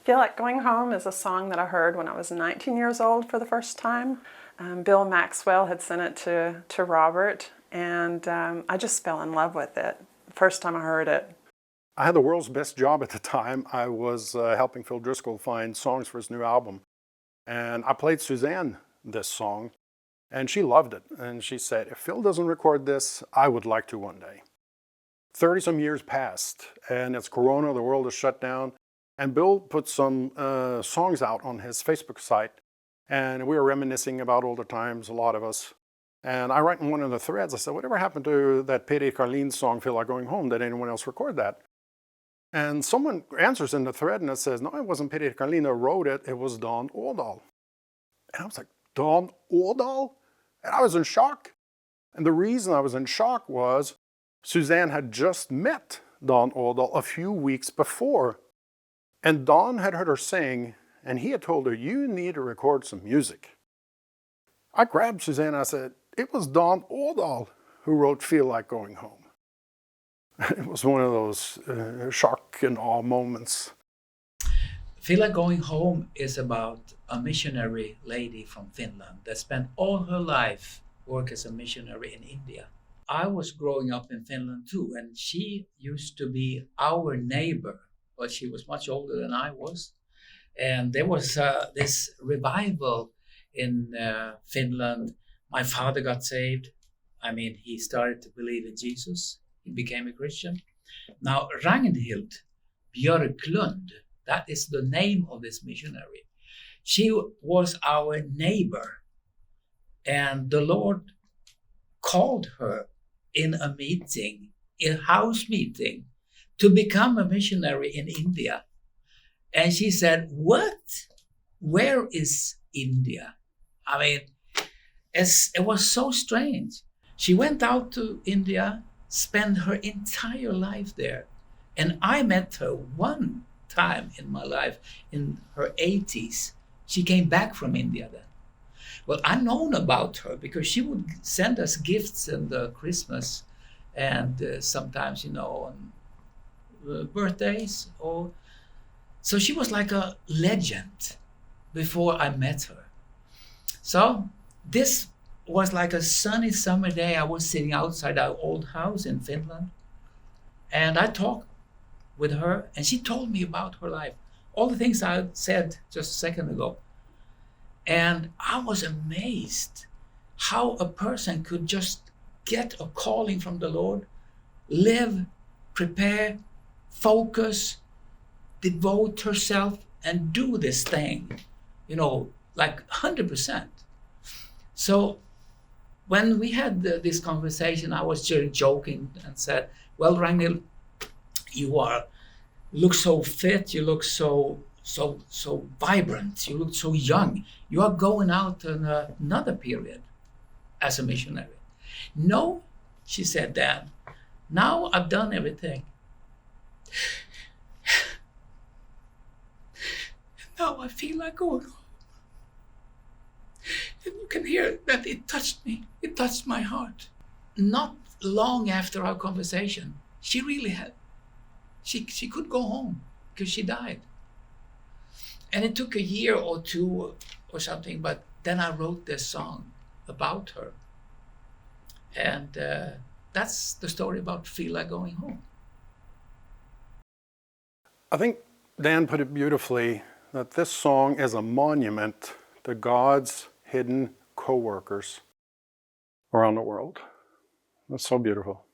Feel Like Going Home is a song that I heard when I was 19 years old for the first time. Bill Maxwell had sent it to Robert, and I just fell in love with it the first time I heard it. I had the world's best job at the time. I was helping Phil Driscoll find songs for his new album. And I played Suzanne this song, and she loved it. And she said, if Phil doesn't record this, I would like to one day. 30-some years passed, and it's Corona, the world is shut down. And Bill put some songs out on his Facebook site, and we were reminiscing about older times, a lot of us. And I write in one of the threads, I said, whatever happened to that Peter Carlin song, Feel Like Going Home? Did anyone else record that? And someone answers in the thread and it says, no, it wasn't Peter Carlin who wrote it, it was Don Ådahl. And I was like, Don Ådahl? And I was in shock. And the reason I was in shock was Suzanne had just met Don Ådahl a few weeks before. And Don had heard her sing, and he had told her, you need to record some music. I grabbed Suzanne and I said, it was Don Ådahl who wrote Feel Like Going Home. It was one of those shock and awe moments. Feel Like Going Home is about a missionary lady from Finland that spent all her life working as a missionary in India. I was growing up in Finland too, and she used to be our neighbor, but she was much older than I was. And there was this revival in Finland. My father got saved. I mean, he started to believe in Jesus. He became a Christian. Now, Ragnhild Björklund, that is the name of this missionary. She was our neighbor, and the Lord called her in a meeting, a house meeting, to become a missionary in India. And she said, what? Where is India? I mean, it was so strange. She went out to India, spent her entire life there. And I met her one time in my life in her 80s. She came back from India then. Well, I've known about her because she would send us gifts in the Christmas and sometimes, on birthdays. So she was like a legend before I met her. So this was like a sunny summer day. I was sitting outside our old house in Finland, and I talked with her, and she told me about her life, all the things I said just a second ago. And I was amazed how a person could just get a calling from the Lord, live, prepare, focus, devote herself, and do this thing, like 100%. So when we had this conversation, I was just joking and said, well, Ragnhild, you look so fit, you look so vibrant, you look so young. You are going out on another period as a missionary. No, she said, Dan, now I've done everything. Now I feel like going home. And you can hear that it touched me. It touched my heart. Not long after our conversation, she really had, she could go home because she died. And it took a year or two or something, but then I wrote this song about her. And that's the story about Feel Like Going Home. I think Dan put it beautifully that this song is a monument to God's hidden co-workers around the world. That's so beautiful.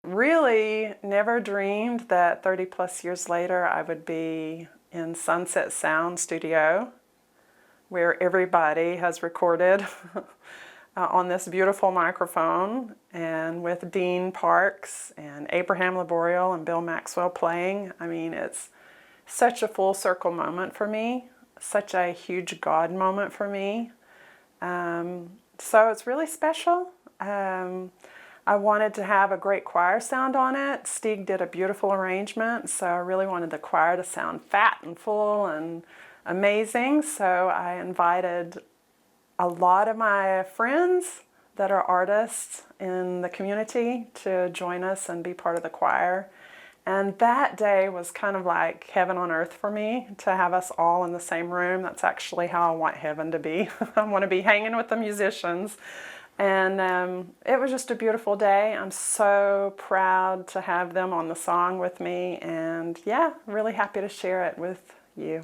Really never dreamed that 30 plus years later I would be in Sunset Sound Studio, where everybody has recorded on this beautiful microphone, and with Dean Parks and Abraham Laboriel and Bill Maxwell playing. I mean, it's such a full circle moment for me, such a huge God moment for me. So it's really special. I wanted to have a great choir sound on it. Stig did a beautiful arrangement, so I really wanted the choir to sound fat and full and amazing. So I invited a lot of my friends that are artists in the community to join us and be part of the choir. And that day was kind of like heaven on earth for me, to have us all in the same room. That's actually how I want heaven to be. I want to be hanging with the musicians. And it was just a beautiful day. I'm so proud to have them on the song with me. And yeah, really happy to share it with you.